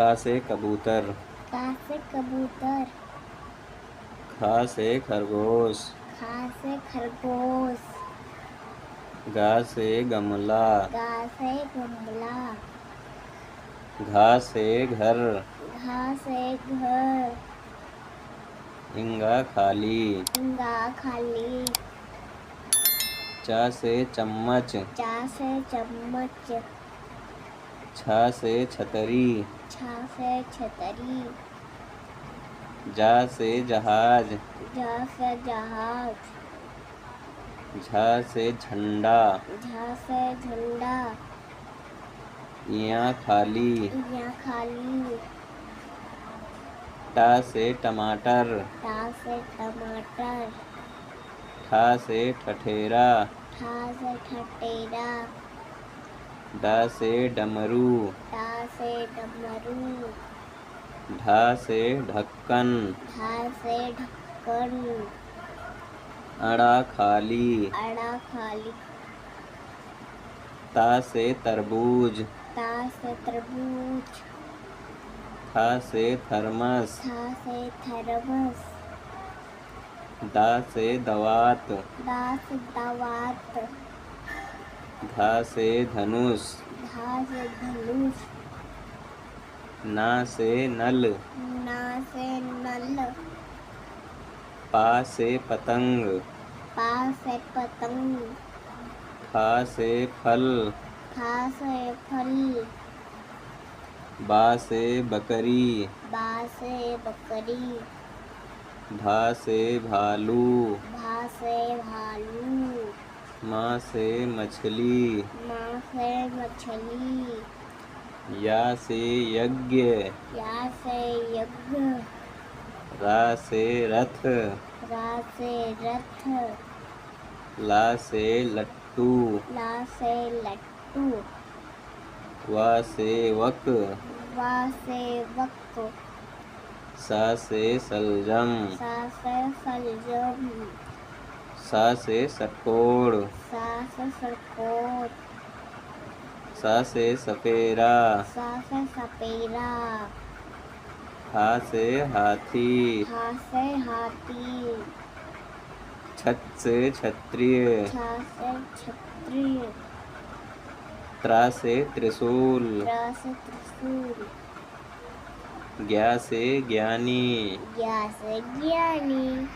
का से कबूतर। का से कबूतर। ख से खरगोश। खा से खरगोश। गा से गमला। गा से गमला। घा से घर। घा से घर। इंगा खाली। इंगा खाली। चा से चम्मच। चा से चम्मच। छा से छतरी। छा से छतरी। जा से जहाज। जा से जहाज। झा से झंडा। झा से झंडा। इया खाली। यहाँ खाली। टा से टमाटर। टा से टमाटर। ठा से ठठेरा। ठा से ठटेरा। डा से डमरू। डा से डमरू। ढा से ढक्कन। ढा से ढक्कन। अड़ा खाली। अड़ा खाली। ता से तरबूज। ता से तरबूज। था से थर्मस। था से थर्मस। दा से दवात। दा से दावात। धा से धनुष। धा से धनुष। ना से नल। ना से नल। पा से पतंग। पा से पतंग। फा से फल। फा से फल। बा से बकरी। बा से बकरी। भा से भालू। भा से भालू। माँ से मछली। माँ से मछली। या से यज्ञ। या से यज्ञ। रा से रथ। रा से रथ। ला से लट्टू। ला से लट्टू। वा से वक। वा से वक। सा से सलजम। सा से सलजम। सा से सकोड़। सा से सरकोट। सा से सपेरा। सा से सपेरा। हा से हाथी। हा से हाथी। छत से क्षत्रिय। छा से क्षत्रिय। त्रा से त्रिशूल। त्रा से त्रिशूल। ज्ञा से ज्ञानी। ज्ञा से ज्ञानी।